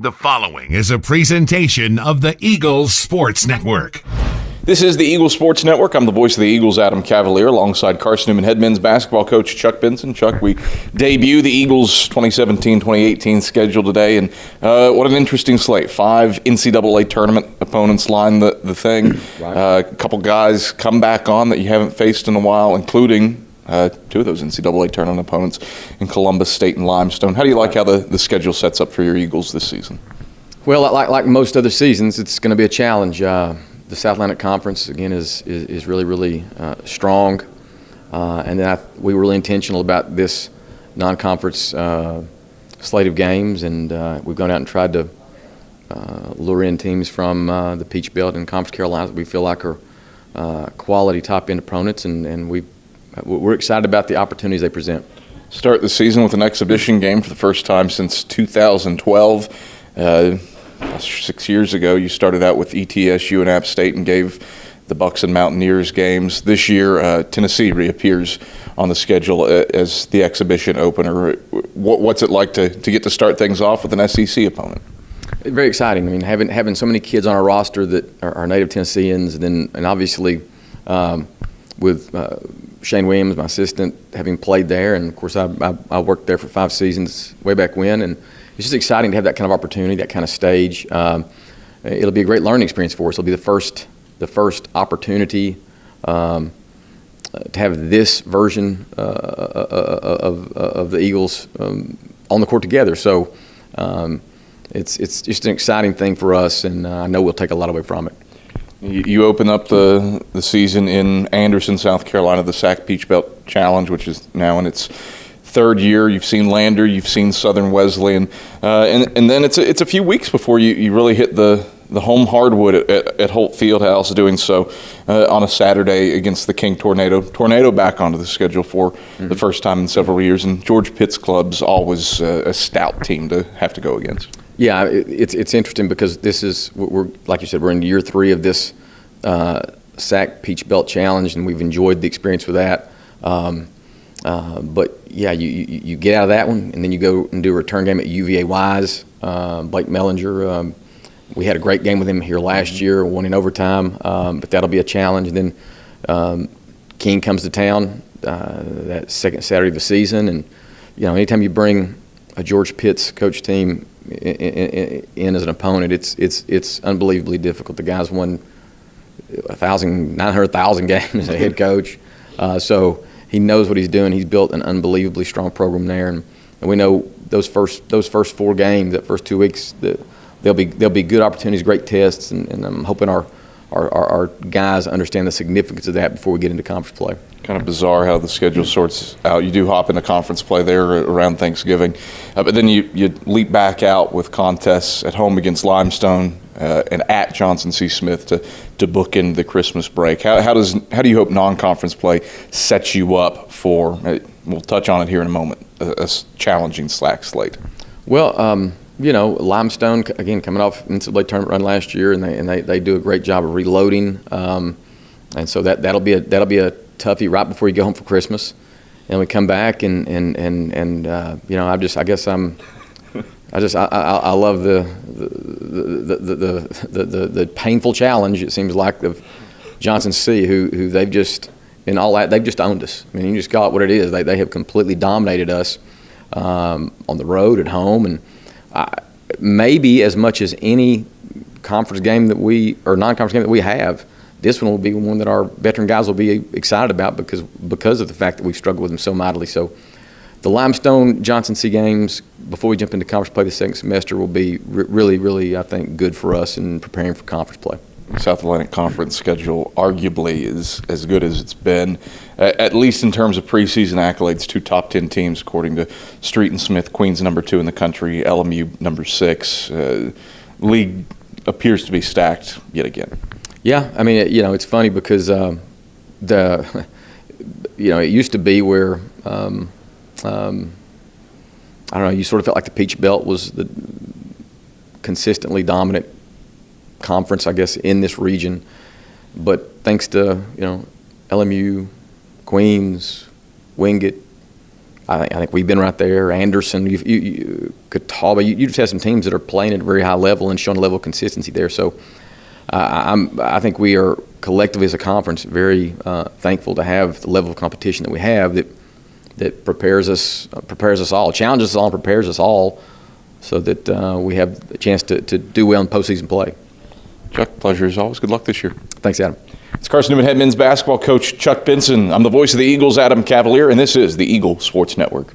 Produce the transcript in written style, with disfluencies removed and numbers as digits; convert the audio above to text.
The following is a presentation of the Eagles Sports Network. This is the Eagles Sports Network. I'm the voice of the Eagles, Adam Cavalier, alongside Carson-Newman head men's basketball coach Chuck Benson. Chuck, we debut the Eagles 2017-2018 schedule today, and what an interesting slate. 5 NCAA tournament opponents line the thing. Right. A couple guys come back on that you haven't faced in a while, including 2 of those NCAA tournament opponents in Columbus State and Limestone. How do you like how the schedule sets up for your Eagles this season? Well, like most other seasons, it's going to be a challenge. The South Atlantic Conference, again, is really strong. And then we were really intentional about this non-conference slate of games, and we've gone out and tried to lure in teams from the Peach Belt and Conference Carolinas that we feel like are quality top-end opponents, and we're excited about the opportunities they present. Start the season with an exhibition game for the first time since 2012. 6 years ago, you started out with ETSU and App State and gave the Bucks and Mountaineers games. This year, Tennessee reappears on the schedule as the exhibition opener. What's it like to get to start things off with an SEC opponent? Very exciting. I mean, having so many kids on our roster that are native Tennesseans, and obviously with Shane Williams, my assistant, having played there, and of course I worked there for 5 seasons way back when, and it's just exciting to have that kind of opportunity, that kind of stage. It'll be a great learning experience for us. It'll be the first opportunity to have this version of the Eagles on the court together. So it's just an exciting thing for us, and I know we'll take a lot away from it. You open up the season in Anderson, South Carolina, the SAC Peach Belt Challenge, which is now in its 3rd year. You've seen Lander, you've seen Southern Wesleyan, and then it's a few weeks before you really hit the home hardwood at Holt Fieldhouse, doing so on a Saturday against the King Tornado. Tornado back onto the schedule for the first time in several years, and George Pitt's club's always a stout team to have to go against. Yeah, it's interesting because this is, we're like you said, we're in year 3 of this SAC Peach Belt Challenge, and we've enjoyed the experience with that. But yeah, you get out of that one, and then you go and do a return game at UVA Wise. Blake Mellinger, we had a great game with him here last year, won in overtime, but that'll be a challenge. And then King comes to town that second Saturday of the season, and anytime you bring a George Pitt's coach team in as an opponent, it's unbelievably difficult. The guy's won 900,000 games as a head coach, so he knows what he's doing. He's built an unbelievably strong program there, and we know those first 4 games, that first 2 weeks, they'll be good opportunities, great tests, and I'm hoping our guys understand the significance of that before we get into conference play. Kind of bizarre how the schedule sorts out. You do hop into conference play there around Thanksgiving, but then you leap back out with contests at home against Limestone and at Johnson C. Smith to bookend the Christmas break. How do you hope non-conference play sets you up for? We'll touch on it here in a moment. A challenging slack slate. Well, Limestone again coming off NCAA tournament run last year, and they do a great job of reloading, and so that'll be a toughie right before you go home for Christmas, and we come back and I love the painful challenge, it seems like, of Johnson C, who they've just, in all that, they've just owned us. I mean, you just call it what it is. They have completely dominated us on the road, at home, and maybe as much as any conference game non-conference game that we have, this one will be one that our veteran guys will be excited about because of the fact that we've struggled with them so mightily. So the Limestone Johnson C games before we jump into conference play the second semester will be really, I think, good for us in preparing for conference play. South Atlantic Conference schedule arguably is as good as it's been, at least in terms of preseason accolades. 2 top 10 teams according to Street and Smith. Queens number 2 in the country, LMU number 6. League appears to be stacked yet again. Yeah, I mean, it's funny because it used to be where I don't know, you sort of felt like the Peach Belt was the consistently dominant conference, I guess, in this region. But thanks to LMU, Queens, Wingate, I think we've been right there. Anderson, Catawba, you just have some teams that are playing at a very high level and showing a level of consistency there. So I think we are collectively as a conference very thankful to have the level of competition that we have that prepares us all, challenges us all, and prepares us all so that we have a chance to do well in postseason play. Chuck, pleasure as always. Good luck this year. Thanks, Adam. It's Carson-Newman head men's basketball coach Chuck Benson. I'm the voice of the Eagles, Adam Cavalier, and this is the Eagle Sports Network.